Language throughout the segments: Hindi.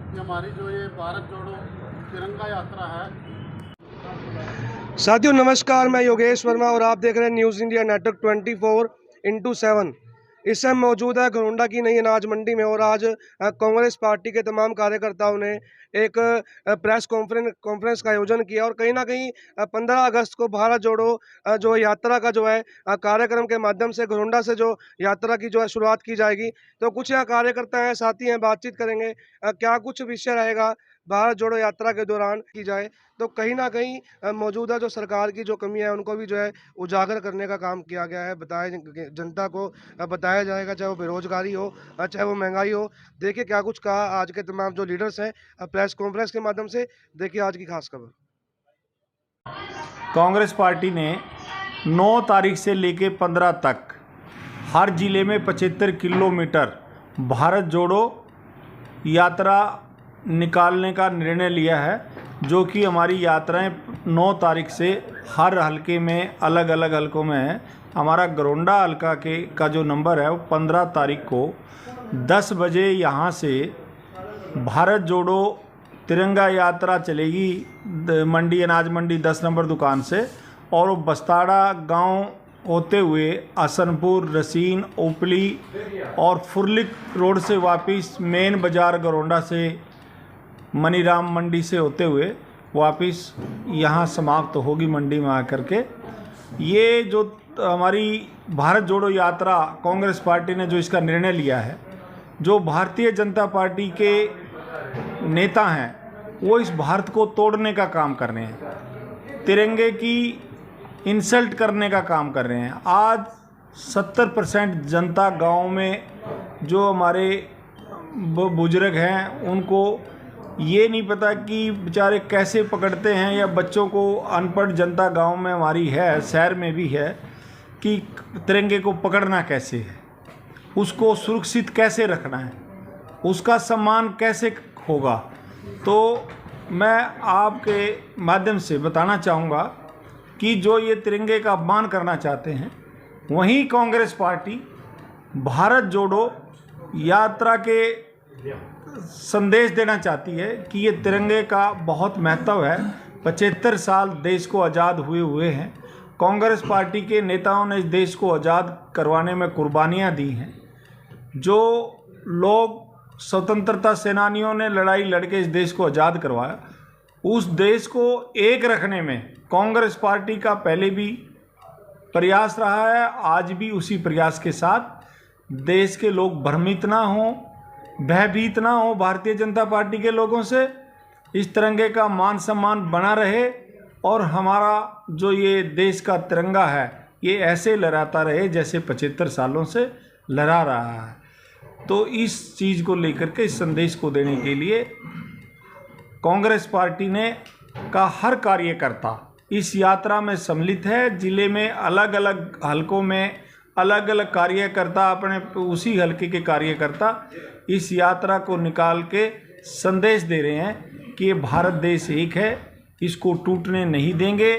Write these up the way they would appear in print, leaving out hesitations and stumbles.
कि हमारी जो ये भारत जोड़ो तिरंगा यात्रा है। साथियों नमस्कार, मैं योगेश वर्मा और आप देख रहे हैं न्यूज़ इंडिया नेटवर्क 24x7। इस समय मौजूद है घरोंडा की नई अनाज मंडी में और आज कांग्रेस पार्टी के तमाम कार्यकर्ताओं ने एक प्रेस कॉन्फ्रेंस का आयोजन किया और कहीं ना कहीं 15 अगस्त को भारत जोड़ो जो यात्रा का जो है कार्यक्रम के माध्यम से घरोंडा से जो यात्रा की जो है शुरुआत की जाएगी। तो कुछ यहाँ कार्यकर्ता हैं, साथी हैं, बातचीत करेंगे क्या कुछ विषय रहेगा भारत जोड़ो यात्रा के दौरान की जाए। तो कहीं ना कहीं मौजूदा जो सरकार की जो कमियां है उनको भी जो है उजागर करने का काम किया गया है। जनता को बताया जाएगा, चाहे वो बेरोजगारी हो, चाहे वो महंगाई हो। देखिए क्या कुछ कहा आज के तमाम जो लीडर्स हैं प्रेस कॉन्फ्रेंस के माध्यम से। देखिए आज की खास खबर। कांग्रेस पार्टी ने 9 तारीख से लेके 15 तक हर जिले में 75 किलोमीटर भारत जोड़ो यात्रा निकालने का निर्णय लिया है, जो कि हमारी यात्राएं 9 तारीख से हर हलके में अलग अलग हलकों में है। हमारा घरोंडा हलका का जो नंबर है वो 15 तारीख को 10 बजे यहाँ से भारत जोड़ो तिरंगा यात्रा चलेगी मंडी अनाज मंडी 10 नंबर दुकान से, और वो बस्ताड़ा गांव होते हुए असनपुर, रसीन, ओपली और फुरलिक रोड से वापस मेन बाज़ार घरोंडा से मनीराम मंडी से होते हुए वापस यहाँ समाप्त होगी मंडी में आकर के। ये जो हमारी भारत जोड़ो यात्रा कांग्रेस पार्टी ने जो इसका निर्णय लिया है, जो भारतीय जनता पार्टी के नेता हैं वो इस भारत को तोड़ने का काम कर रहे हैं, तिरंगे की इंसल्ट करने का काम कर रहे हैं। आज 70% जनता गांव में जो हमारे बुजुर्ग हैं उनको ये नहीं पता कि बेचारे कैसे पकड़ते हैं, या बच्चों को अनपढ़ जनता गांव में हमारी है, शहर में भी है, कि तिरंगे को पकड़ना कैसे है, उसको सुरक्षित कैसे रखना है, उसका सम्मान कैसे होगा। तो मैं आपके माध्यम से बताना चाहूँगा कि जो ये तिरंगे का अपमान करना चाहते हैं, वहीं कांग्रेस पार्टी भारत जोड़ो यात्रा के संदेश देना चाहती है कि ये तिरंगे का बहुत महत्व है। 75 साल देश को आज़ाद हुए हैं। कांग्रेस पार्टी के नेताओं ने इस देश को आज़ाद करवाने में कुर्बानियाँ दी हैं। जो लोग स्वतंत्रता सेनानियों ने लड़ाई लड़के इस देश को आज़ाद करवाया, उस देश को एक रखने में कांग्रेस पार्टी का पहले भी प्रयास रहा है, आज भी उसी प्रयास के साथ देश के लोग भ्रमित ना हों, भयभीत ना हो भारतीय जनता पार्टी के लोगों से, इस तिरंगे का मान सम्मान बना रहे और हमारा जो ये देश का तिरंगा है ये ऐसे लहराता रहे जैसे 75 सालों से लहरा रहा है। तो इस चीज़ को लेकर के, इस संदेश को देने के लिए कांग्रेस पार्टी ने का हर कार्यकर्ता इस यात्रा में सम्मिलित है। जिले में अलग अलग हलकों में अलग अलग कार्यकर्ता, अपने उसी हलके के कार्यकर्ता इस यात्रा को निकाल के संदेश दे रहे हैं कि ये भारत देश एक है, इसको टूटने नहीं देंगे,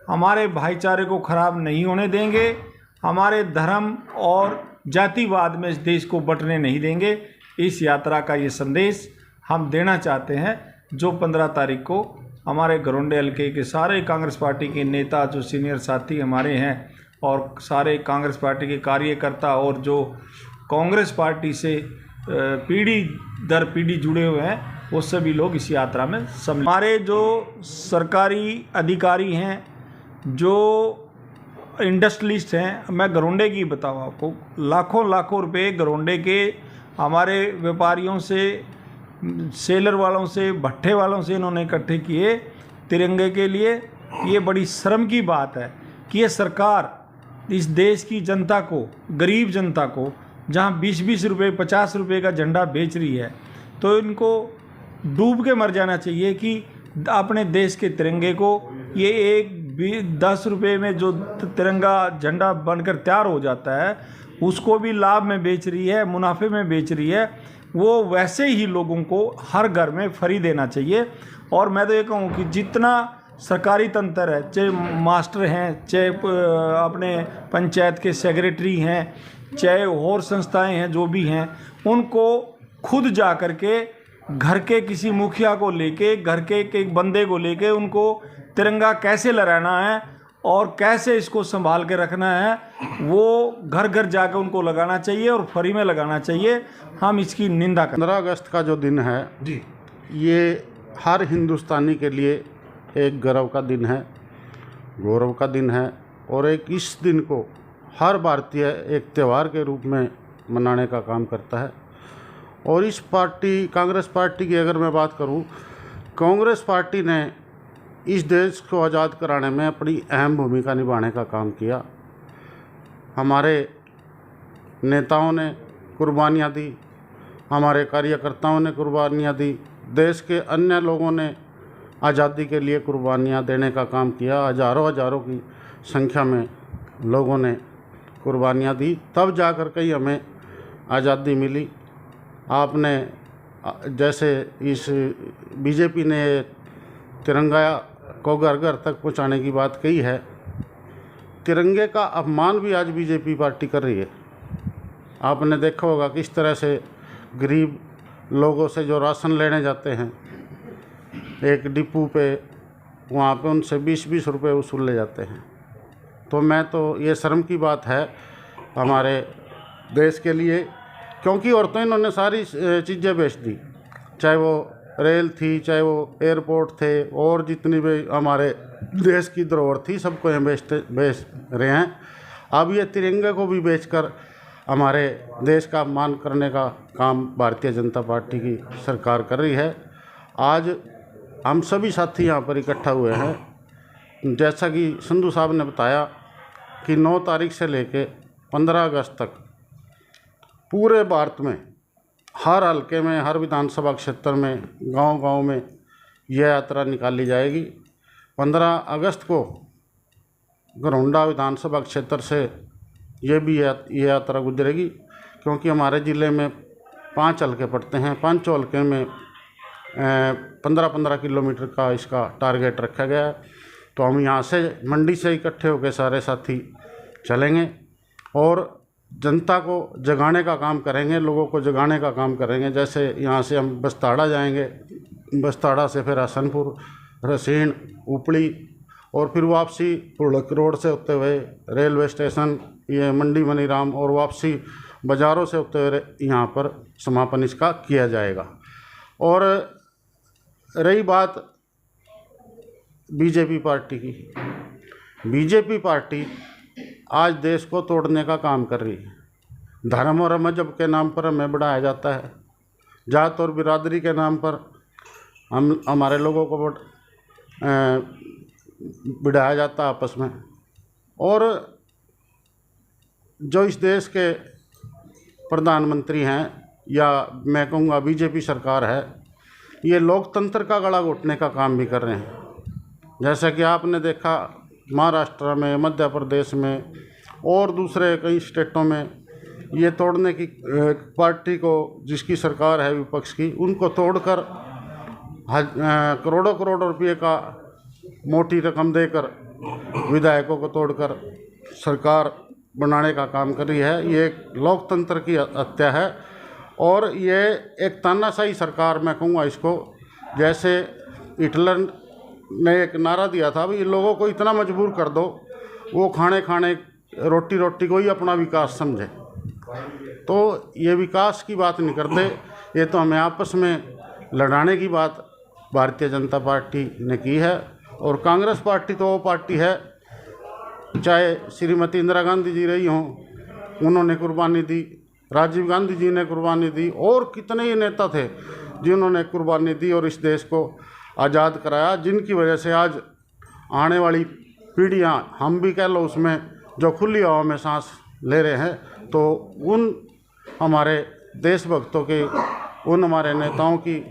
हमारे भाईचारे को खराब नहीं होने देंगे, हमारे धर्म और जातिवाद में इस देश को बंटने नहीं देंगे। इस यात्रा का ये संदेश हम देना चाहते हैं, जो 15 तारीख को हमारे घरोंडे हलके के सारे कांग्रेस पार्टी के नेता, जो सीनियर साथी हमारे हैं और सारे कांग्रेस पार्टी के कार्यकर्ता और जो कांग्रेस पार्टी से पीढ़ी दर पीढ़ी जुड़े हुए हैं, वो सभी लोग इस यात्रा में सम्मिलित। हमारे जो सरकारी अधिकारी हैं, जो इंडस्ट्रियलिस्ट हैं, मैं घरोंडे की बताऊँ आपको, लाखों रुपए घरोंडे के हमारे व्यापारियों से, सेलर वालों से, भट्ठे वालों से इन्होंने इकट्ठे किए तिरंगे के लिए। ये बड़ी शर्म की बात है कि ये सरकार इस देश की जनता को, गरीब जनता को, जहाँ 20-20 रुपये 50 रुपये का झंडा बेच रही है, तो इनको डूब के मर जाना चाहिए कि अपने देश के तिरंगे को ये 10 रुपये में जो तिरंगा झंडा बनकर तैयार हो जाता है उसको भी लाभ में बेच रही है, मुनाफे में बेच रही है। वो वैसे ही लोगों को हर घर में फ्री देना चाहिए। और मैं तो ये कहूँ कि जितना सरकारी तंत्र है, चाहे मास्टर हैं, चाहे अपने पंचायत के सेक्रेटरी हैं, चाहे और संस्थाएं हैं जो भी हैं, उनको खुद जा कर के घर के किसी मुखिया को लेके, घर के एक बंदे को लेके उनको तिरंगा कैसे लहराना है और कैसे इसको संभाल के रखना है, वो घर घर जाकर उनको लगाना चाहिए और फ्री में लगाना चाहिए। हम इसकी निंदा करते हैं। 15 अगस्त का जो दिन है जी, ये हर हिंदुस्तानी के लिए एक गर्व का दिन है, गौरव का दिन है, और एक इस दिन को हर भारतीय एक त्यौहार के रूप में मनाने का काम करता है। और इस पार्टी, कांग्रेस पार्टी की अगर मैं बात करूं, कांग्रेस पार्टी ने इस देश को आज़ाद कराने में अपनी अहम भूमिका निभाने का काम किया। हमारे नेताओं ने कुर्बानियाँ दी, हमारे कार्यकर्ताओं ने कुर्बानियाँ दी, देश के अन्य लोगों ने आज़ादी के लिए कुर्बानियाँ देने का काम किया। हज़ारों की संख्या में लोगों ने कुर्बानियाँ दी, तब जाकर कहीं हमें आज़ादी मिली। आपने जैसे इस बीजेपी ने तिरंगा को घर घर तक पहुंचाने की बात कही है, तिरंगे का अपमान भी आज बीजेपी पार्टी कर रही है। आपने देखा होगा किस तरह से गरीब लोगों से जो राशन लेने जाते हैं एक डिपू पे, वहाँ पे उनसे 20-20 रुपये वसूल ले जाते हैं। तो मैं तो ये शर्म की बात है हमारे देश के लिए, क्योंकि औरतें इन्होंने सारी चीज़ें बेच दी, चाहे वो रेल थी, चाहे वो एयरपोर्ट थे, और जितनी भी हमारे देश की धरोहर थी सबको ये बेच रहे हैं। अब ये तिरंगे को भी बेचकर हमारे देश का अपमान करने का काम भारतीय जनता पार्टी की सरकार कर रही है। आज हम सभी साथी यहाँ पर इकट्ठा हुए हैं। जैसा कि संधू साहब ने बताया कि 9 तारीख से लेके 15 अगस्त तक पूरे भारत में हर हलके में, हर विधानसभा क्षेत्र में, गांव-गांव में यह यात्रा निकाली जाएगी। 15 अगस्त को घरौंडा विधानसभा क्षेत्र से ये यात्रा गुजरेगी, क्योंकि हमारे ज़िले में 5 हलके पड़ते हैं। 5 हलके में 15-15 किलोमीटर का इसका टारगेट रखा गया है। तो हम यहाँ से मंडी से इकट्ठे होकर सारे साथी चलेंगे और जनता को जगाने का काम करेंगे, लोगों को जगाने का काम करेंगे। जैसे यहाँ से हम बस्ताड़ा जाएंगे, बस्ताड़ा से फिर हसनपुर, रसीन, उपड़ी, और फिर वापसी पुड़क रोड से होते हुए रेलवे स्टेशन, ये मंडी मनीराम, और वापसी बाज़ारों से होते हुए यहाँ पर समापन इसका किया जाएगा। और रही बात बीजेपी पार्टी की, बीजेपी पार्टी आज देश को तोड़ने का काम कर रही है। धर्म और मजहब के नाम पर हमें बढ़ाया जाता है, जात और बिरादरी के नाम पर हमारे लोगों को बढ़ाया जाता है आपस में। और जो इस देश के प्रधानमंत्री हैं, या मैं कहूँगा बीजेपी सरकार है, ये लोकतंत्र का गला घोटने का काम भी कर रहे हैं। जैसा कि आपने देखा महाराष्ट्र में, मध्य प्रदेश में और दूसरे कई स्टेटों में ये तोड़ने की पार्टी को, जिसकी सरकार है विपक्ष की, उनको तोड़कर करोड़ों रुपये का मोटी रकम देकर विधायकों को तोड़कर सरकार बनाने का काम कर रही है। ये एक लोकतंत्र की हत्या है और ये एक तानाशाही सरकार, मैं कहूँगा इसको। जैसे हिटलर ने एक नारा दिया था, भाई लोगों को इतना मजबूर कर दो वो खाने रोटी को ही अपना विकास समझे। तो ये विकास की बात नहीं करते, ये तो हमें आपस में लड़ाने की बात भारतीय जनता पार्टी ने की है। और कांग्रेस पार्टी तो वो पार्टी है, चाहे श्रीमती इंदिरा गांधी जी रही हों, उन्होंने कुर्बानी दी, राजीव गांधी जी ने कुर्बानी दी, और कितने ही नेता थे जिन्होंने कुर्बानी दी और इस देश को आज़ाद कराया, जिनकी वजह से आज आने वाली पीढ़ियाँ, हम भी कह लो उसमें, जो खुली हवा में सांस ले रहे हैं। तो उन हमारे देशभक्तों के, उन हमारे नेताओं की,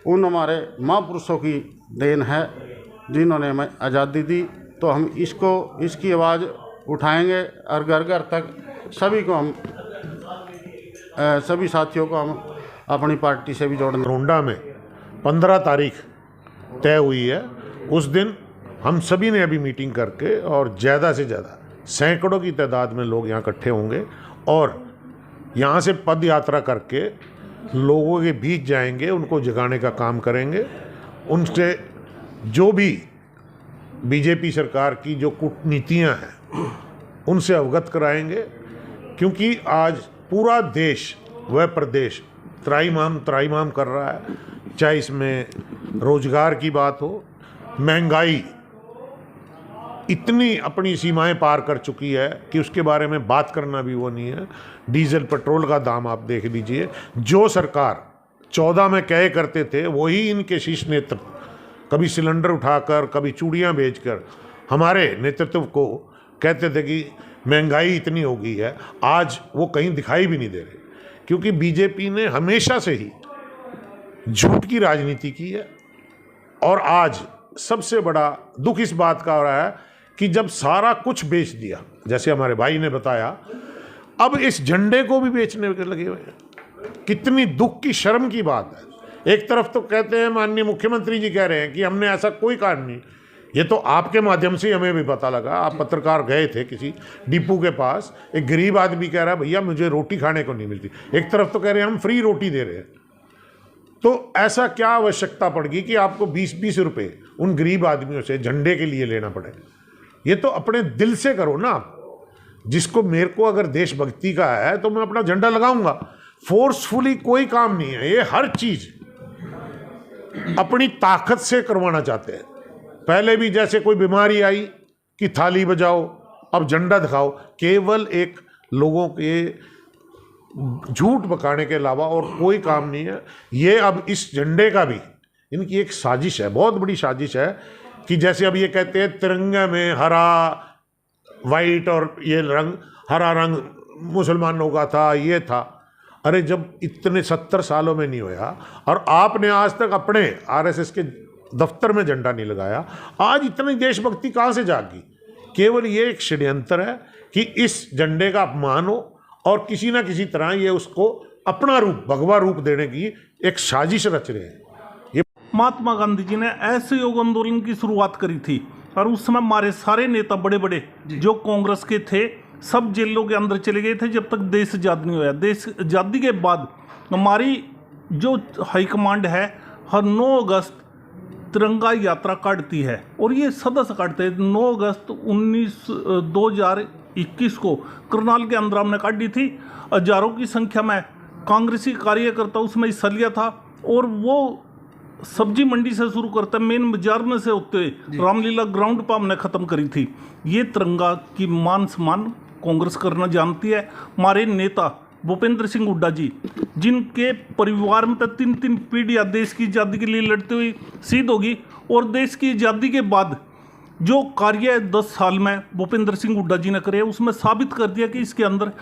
उन हमारे महापुरुषों की देन है जिन्होंने हमें आज़ादी दी। तो हम इसकी आवाज़ उठाएंगे और घर घर तक सभी को हम सभी साथियों को हम अपनी पार्टी से भी जोड़ने। घरौंडा में 15 तारीख तय हुई है। उस दिन हम सभी ने अभी मीटिंग करके, और ज़्यादा से ज़्यादा सैकड़ों की तादाद में लोग यहाँ इकट्ठे होंगे और यहाँ से पद यात्रा करके लोगों के बीच जाएंगे, उनको जगाने का काम करेंगे, उनसे जो भी बीजेपी सरकार की जो कूटनीतियाँ हैं उनसे अवगत कराएंगे, क्योंकि आज पूरा देश व प्रदेश त्राहिमाम कर रहा है। चाहे इसमें रोजगार की बात हो, महंगाई इतनी अपनी सीमाएं पार कर चुकी है कि उसके बारे में बात करना भी वो नहीं है। डीजल पेट्रोल का दाम आप देख लीजिए, जो सरकार 14 में कहे करते थे वही इनके शीर्ष नेतृत्व कभी सिलेंडर उठाकर, कभी चूड़ियाँ बेचकर हमारे नेतृत्व को कहते थे कि महंगाई इतनी हो गई है, आज वो कहीं दिखाई भी नहीं दे रहे, क्योंकि बीजेपी ने हमेशा से ही झूठ की राजनीति की है। और आज सबसे बड़ा दुख इस बात का हो रहा है कि जब सारा कुछ बेच दिया, जैसे हमारे भाई ने बताया, अब इस झंडे को भी बेचने लगे हुए हैं। कितनी दुख की, शर्म की बात है। एक तरफ तो कहते हैं, माननीय मुख्यमंत्री जी कह रहे हैं कि हमने ऐसा कोई कारण नहीं, ये तो आपके माध्यम से हमें भी पता लगा। आप पत्रकार गए थे किसी डिपो के पास, एक गरीब आदमी कह रहा है भैया मुझे रोटी खाने को नहीं मिलती, एक तरफ तो कह रहे हैं हम फ्री रोटी दे रहे हैं। तो ऐसा क्या आवश्यकता पड़गी कि आपको 20-20 रुपए उन गरीब आदमियों से झंडे के लिए लेना पड़े? ये तो अपने दिल से करो ना। जिसको, मेरे को अगर देशभक्ति का है तो मैं अपना झंडा लगाऊंगा। फोर्सफुली कोई काम नहीं है, ये हर चीज अपनी ताकत से करवाना चाहते हैं। पहले भी जैसे कोई बीमारी आई कि थाली बजाओ, अब झंडा दिखाओ, केवल एक लोगों के झूठ बकाने के अलावा और कोई काम नहीं है। ये अब इस झंडे का भी इनकी एक साजिश है, बहुत बड़ी साजिश है, कि जैसे अब ये कहते हैं तिरंगे में हरा वाइट और ये रंग, हरा रंग मुसलमानों का था, ये था। अरे जब इतने 70 सालों में नहीं होया और आपने आज तक अपने आरएसएस के दफ्तर में झंडा नहीं लगाया, आज इतनी देशभक्ति कहाँ से जागी? केवल ये एक षड्यंत्र है कि इस झंडे का अपमान हो और किसी ना किसी तरह ये उसको अपना रूप, भगवा रूप देने की एक साजिश रच रहे हैं। महात्मा गांधी जी ने असहयोग आंदोलन की शुरुआत करी थी और उस समय हमारे सारे नेता बड़े बड़े जो कांग्रेस के थे सब जेलों के अंदर चले गए थे जब तक देश आज़ाद नहीं हुआ। देश आज़ादी के बाद हमारी जो हाईकमांड है हर 9 अगस्त तिरंगा यात्रा काटती है और ये सदस्य काटते हैं। 9 अगस्त 2021 को करनाल के अंदर हमने काटी थी। हजारों की संख्या में कांग्रेसी कार्यकर्ता उसमें हिस्सा लिया था और वो सब्जी मंडी से शुरू करते मेन बाजार में से होते हुए रामलीला ग्राउंड पर हमने ख़त्म करी थी। ये तिरंगा की मान सम्मान कांग्रेस करना जानती है। हमारे नेता भूपेंद्र सिंह हुड्डा जी, जिनके परिवार में तो 3-3 पीढ़ियाँ देश की आज़ादी के लिए लड़ते हुए शहीद होगी और देश की आज़ादी के बाद जो कार्य 10 साल में भूपेंद्र सिंह हुड्डा जी ने करे उसमें साबित कर दिया कि इसके अंदर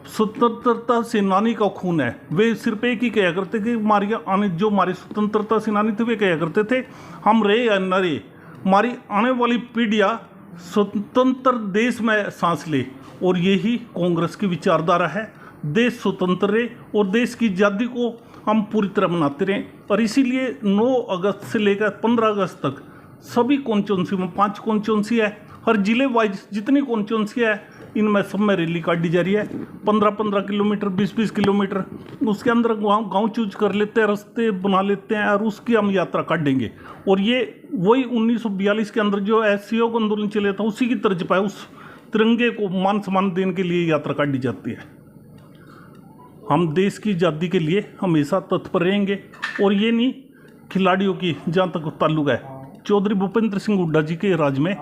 स्वतंत्रता सेनानी का खून है। वे सिर्फ एक ही कहा करते कि हमारे स्वतंत्रता सेनानी थे वे कहा करते थे हम रहे या न रहे, हमारी आने वाली पीढ़ियाँ स्वतंत्र देश में सांस ले। और यही कांग्रेस की विचारधारा है, देश स्वतंत्र रहे और देश की आज़ादी को हम पूरी तरह मनाते रहें। और इसीलिए 9 अगस्त से लेकर 15 अगस्त तक सभी कॉन्स्टिट्यूंसी में 5 कॉन्स्टिट्यूंसी है, हर जिले वाइज जितनी कॉन्स्टिट्यूंसी है इनमें सब में रैली काटी जा रही है। 15-15 किलोमीटर, 20-20 किलोमीटर, उसके अंदर गांव चूज कर लेते हैं, रास्ते बना लेते हैं और उसकी हम यात्रा काटेंगे। और ये वही 1942 के अंदर जो असहयोग आंदोलन चले था उसी की तर्ज पर उस तिरंगे को मान सम्मान देने के लिए यात्रा काटी जाती है। हम देश की आज़ादी के लिए हमेशा तत्पर रहेंगे। और ये नहीं खिलाड़ियों की जहाँ तक ताल्लुक है, चौधरी भूपेंद्र सिंह हुड्डा जी के राज में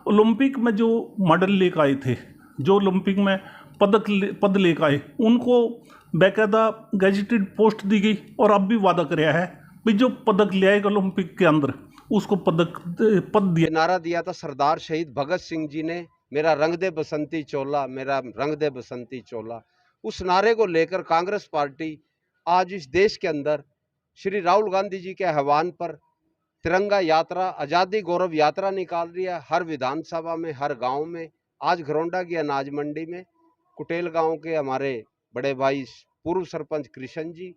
ओलंपिक में जो मेडल लेकर आए थे, जो ओलंपिक में पद लेकर आए, उनको बाकायदा गैजेटेड पोस्ट दी गई और अब भी वादा कराया है कि जो पदक ले आएगा ओलंपिक के अंदर उसको पद दिया। नारा दिया था सरदार शहीद भगत सिंह जी ने, मेरा रंग दे बसंती चोला, मेरा रंग दे बसंती चोला। उस नारे को लेकर कांग्रेस पार्टी आज इस देश के अंदर श्री राहुल गांधी जी के आह्वान पर तिरंगा यात्रा, आज़ादी गौरव यात्रा निकाल रही है। हर विधानसभा में, हर गांव में। आज घरौंडा की अनाज मंडी में कुटेल गांव के हमारे बड़े भाई पूर्व सरपंच कृष्ण जी,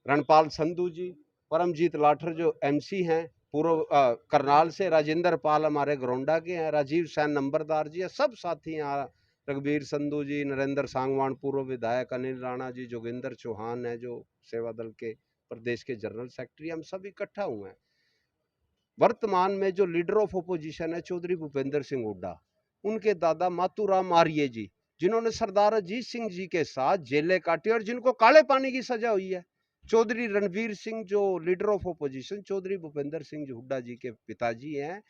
रणपाल संधू जी, परमजीत लाठर जो एमसी हैं पूर्व करनाल से, राजेंद्र पाल हमारे घरौंडा के हैं, राजीव सैन नंबरदार जी है, सब साथी यहाँ रघुवीर संधू जी, नरेंद्र सांगवान पूर्व विधायक, अनिल राणा जी, जोगिंदर चौहान है जो सेवा दल के प्रदेश के जनरल सेक्रेटरी, हम सब इकट्ठा हुए हैं। वर्तमान में जो लीडर ऑफ ओपोजिशन है चौधरी भूपेंद्र सिंह हुड्डा, उनके दादा मातूराम आर्य जी, जिन्होंने सरदार अजीत सिंह जी के साथ जेलें काटी और जिनको काले पानी की सजा हुई है। चौधरी रणवीर सिंह जो leader of opposition Chaudhary Bhupendra Singh Hooda ji के पिताजी हैं,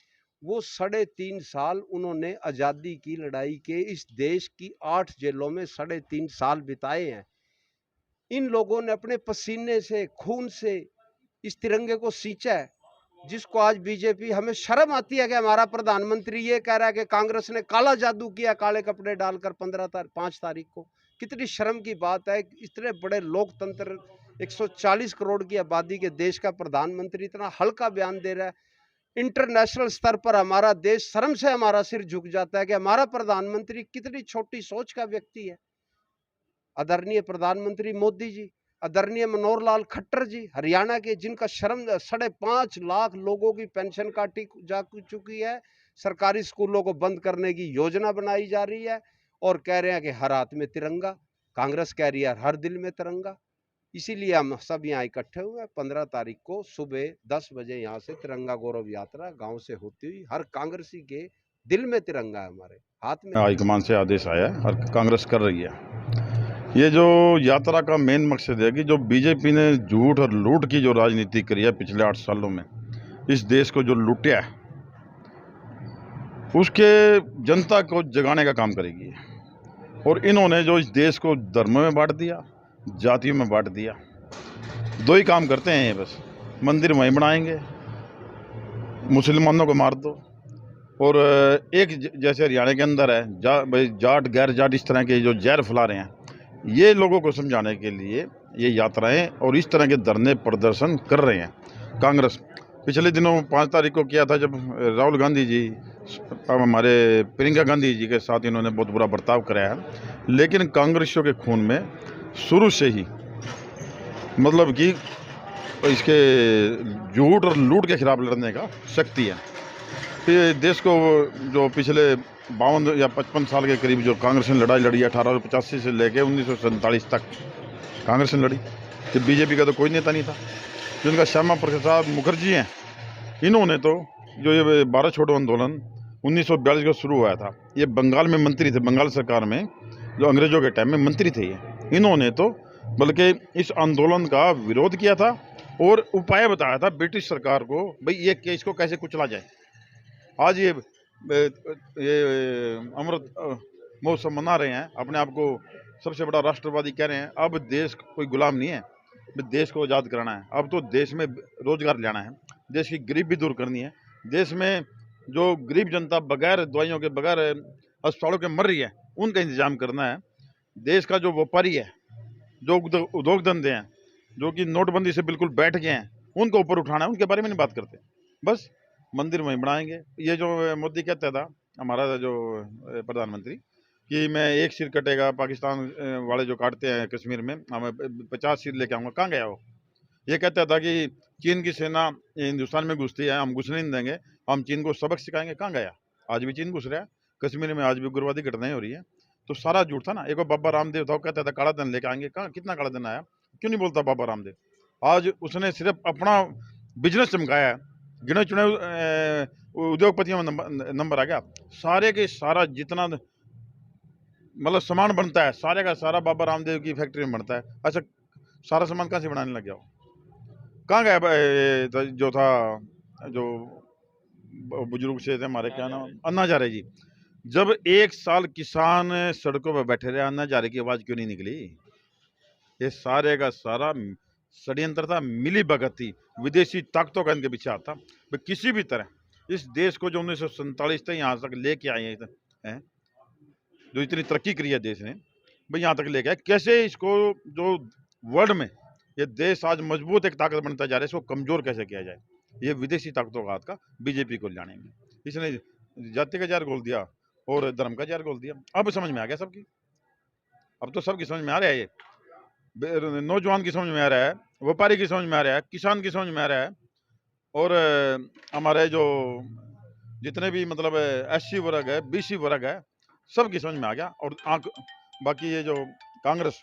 वो 3.5 साल उन्होंने आज़ादी की लड़ाई के इस देश की 8 जेलों में 3.5 साल बिताए हैं। इन लोगों ने अपने पसीने से, खून से इस तिरंगे को सींचा है, जिसको आज बीजेपी, हमें शर्म आती है कि हमारा प्रधानमंत्री ये कह रहा है कि कांग्रेस ने काला जादू किया काले कपड़े डालकर 5 तारीख को। कितनी शर्म की बात है, इतने बड़े लोकतंत्र 140 करोड़ की आबादी के देश का प्रधानमंत्री इतना हल्का बयान दे रहा है। इंटरनेशनल स्तर पर हमारा देश शर्म से हमारा सिर झुक जाता है कि हमारा प्रधानमंत्री कितनी छोटी सोच का व्यक्ति है। आदरणीय प्रधानमंत्री मोदी जी, आदरणीय मनोहर लाल खट्टर जी हरियाणा के, जिनका 5.5 लाख लोगों की पेंशन काटी जा चुकी है, सरकारी स्कूलों को बंद करने की योजना बनाई जा रही है और कह रहे हैं कि हर हाथ में तिरंगा, कांग्रेस कह रही है हर दिल में तिरंगा। इसीलिए हम सब यहाँ इकट्ठे हुए हैं। 15 तारीख को सुबह 10 बजे यहाँ से तिरंगा गौरव यात्रा गांव से होती हुई, हर कांग्रेसी के दिल में तिरंगा है, हमारे हाथ में। हाईकमान से आदेश आया है और कांग्रेस कर रही है। ये जो यात्रा का मेन मकसद है कि जो बीजेपी ने झूठ और लूट की जो राजनीति करी है पिछले 8 सालों में, इस देश को जो लूटा है, उसके जनता को जगाने का काम करेगी। और इन्होंने जो इस देश को धर्म में बांट दिया, जातियों में बांट दिया। 2 ही काम करते हैं ये बस, मंदिर वहीं बनाएंगे, मुसलमानों को मार दो, और एक जैसे हरियाणा के अंदर है जाट गैर जाट इस तरह के जो जहर फैला रहे हैं, ये लोगों को समझाने के लिए ये यात्राएं और इस तरह के धरने प्रदर्शन कर रहे हैं। कांग्रेस पिछले दिनों 5 तारीख को किया था, जब राहुल गांधी जी अब हमारे प्रियंका गांधी जी के साथ इन्होंने बहुत बुरा बर्ताव कराया है। लेकिन कांग्रेसियों के खून में शुरू से ही मतलब कि इसके झूठ और लूट के खिलाफ लड़ने का शक्ति है। ये देश को जो पिछले 52 या 55 साल के करीब जो कांग्रेस ने लड़ाई लड़ी है, 1885 से लेके 1947 तक कांग्रेस ने लड़ी, कि बीजेपी का तो कोई नेता नहीं था। जिनका श्यामा प्रसाद मुखर्जी हैं, इन्होंने तो जो ये भारत छोड़ो आंदोलन 1942 को शुरू हुआ था, ये बंगाल में मंत्री थे, बंगाल सरकार में जो अंग्रेजों के टाइम में मंत्री थे ये, इन्होंने तो बल्कि इस आंदोलन का विरोध किया था और उपाय बताया था ब्रिटिश सरकार को, भाई ये केस को कैसे कुचला जाए। आज ये अमृत महोत्सव मना रहे हैं, अपने आप को सबसे बड़ा राष्ट्रवादी कह रहे हैं। अब देश कोई गुलाम नहीं है, देश को आज़ाद कराना है। अब तो देश में रोजगार लाना है, देश की गरीबी दूर करनी है। देश में जो गरीब जनता बगैर दवाइयों के, बगैर अस्पतालों के मर रही है, उनका इंतजाम करना है। देश का जो व्यापारी है, जो उद्योग धंधे हैं, जो कि नोटबंदी से बिल्कुल बैठ गए हैं, उनको ऊपर उठाना है। उनके बारे में नहीं बात करते, बस मंदिर वहीं बनाएंगे। ये जो मोदी कहता था, हमारा जो प्रधानमंत्री, कि मैं एक सिर कटेगा, पाकिस्तान वाले जो काटते हैं कश्मीर में, मैं 50 सिर लेके आऊँगा, कहाँ गया वो? ये कहता था कि चीन की सेना हिंदुस्तान में घुसती है, हम घुसने नहीं देंगे, हम चीन को सबक सिखाएंगे, कहाँ गया? आज भी चीन घुस रहा है कश्मीर में, आज भी उग्रवादी घटनाएं हो रही है। तो सारा झूठ था ना। एक बाबा रामदेव था, वो कहता था काला धन लेके आएंगे, कहाँ कितना काला धन आया? क्यों नहीं बोलता बाबा रामदेव? आज उसने सिर्फ अपना बिजनेस चमकाया है, गिने चुने उद्योगपतियों में नंबर आ गया। सारे के सारा जितना मतलब सामान बनता है, सारे का सारा बाबा रामदेव की फैक्ट्री में बनता है। अच्छा, सारा सामान कहाँ से बनाने लग गया हो? कहाँ गया जो था, जो बुजुर्ग से थे हमारे, क्या नाम, अन्ना हजारे जी। जब 1 साल किसान सड़कों पर बैठे रहे, अन्ना हजारे की आवाज़ क्यों नहीं निकली? ये सारे का सारा षड्यंत्र था, मिली भगत थी, विदेशी ताकतों का इनके पीछे आता। किसी भी तरह इस देश को जो 1947 तक यहाँ तक लेके आए हैं, जो इतनी तरक्की करी है देश ने, भाई यहाँ तक लेके आए, कैसे इसको जो वर्ल्ड में ये देश आज मजबूत एक ताकत बनता जा रहा है, इसको कमज़ोर कैसे किया जाए? ये विदेशी ताकतों का हाथ का बीजेपी को लाने में, इसने जाति का जहर घोल दिया और धर्म का जहर घोल दिया। अब समझ में आ गया सबकी, अब तो सबकी समझ में आ रहा है, ये नौजवान की समझ में आ रहा है, व्यापारी की समझ में आ रहा है, किसान की समझ में आ रहा है, और हमारे जो जितने भी मतलब SC वर्ग है, BC वर्ग है, सबकी समझ में आ गया। और बाकी ये जो कांग्रेस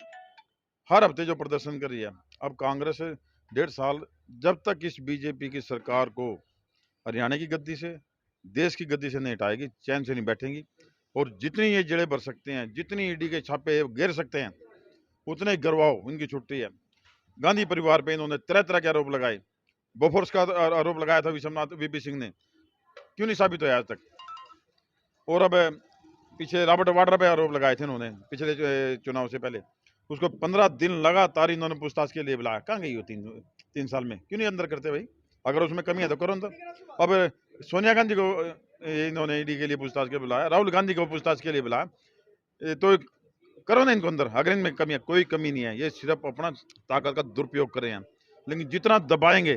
हर हफ्ते जो प्रदर्शन कर रही है, अब कांग्रेस 1.5 साल जब तक इस बीजेपी की सरकार को हरियाणा की गद्दी से, देश की गद्दी से नहीं हटाएगी, चैन से नहीं बैठेंगी। और जितनी ये जड़ें भर सकते हैं, जितनी ईडी के छापे घेर सकते हैं, उतने गिरवाओ, इनकी छुट्टी है। गांधी परिवार पे इन्होंने तरह तरह के आरोप लगाए। बोफोर्स का आरोप लगाया था विश्वनाथ वीपी सिंह ने, क्यों नहीं साबित हुआ आज तक। और अब पीछे रॉबर्ट वाड्रा पे आरोप लगाए थे इन्होंने पिछले चुनाव से पहले, उसको 15 दिन लगातार इन्होंने पूछताछ के लिए बुलाया। कहाँ गई हो 3 साल में, क्यों नहीं अंदर करते भाई? अगर उसमें कमी है तो करो अंदर। अब सोनिया गांधी को इन्होंने ईडी के लिए पूछताछ के बुलाया, राहुल गांधी को पूछताछ के लिए बुलाया, तो करो ना इनको अंदर। अगर इनमें कमी है, कोई कमी नहीं है, ये सिर्फ अपना ताकत का दुरुपयोग कर रहे हैं। लेकिन जितना दबाएंगे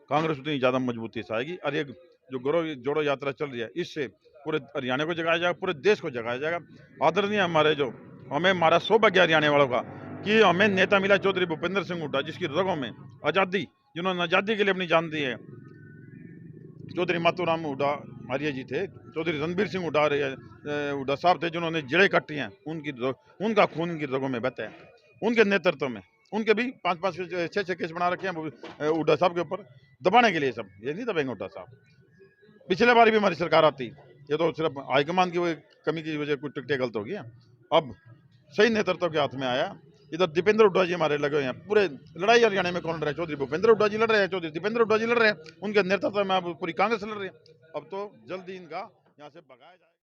कांग्रेस उतनी ज़्यादा मजबूती से आएगी। और एक जो जोड़ो यात्रा चल रही है, इससे पूरे हरियाणा को जगाया जाएगा, पूरे देश को जगाया जाएगा। आदरणीय हमारे जो हमें हमारा सौभाग्य हरियाणा वालों का कि हमें नेता मिला चौधरी भूपेंद्र सिंह हुड्डा, जिसकी रगों में आज़ादी, जिन्होंने आज़ादी के लिए अपनी जान दी है। चौधरी मातूराम हुड्डा आर्य जी थे, चौधरी रणबीर सिंह हुड्डा साहब थे, जिन्होंने जड़ें काटी हैं, उनका खून इनकी रगों में बहता है। उनके नेतृत्व में उनके भी 5-5 6-6 केस बना रखे हैं हुड्डा साहब के ऊपर, दबाने के लिए। सब ये नहीं दबेंगे हुड्डा साहब। पिछले बार भी हमारी सरकार आती, ये तो सिर्फ हाईकमान की कमी की वजह कुछ टिकटें गलत हो गई हैं। अब सही नेतृत्व के हाथ में आया। इधर दीपेंद्र हुड्डा जी हमारे लगे हुए हैं। पूरे लड़ाई हरियाणा में कौन लड़ रहा है? चौधरी भूपेंद्र हुड्डा जी लड़ रहे हैं, चौधरी दीपेंद्र हुड्डा जी लड़ रहे हैं। उनके नेतृत्व में अब पूरी कांग्रेस लड़ रही है। अब तो जल्दी इनका यहाँ से भगाया जाए।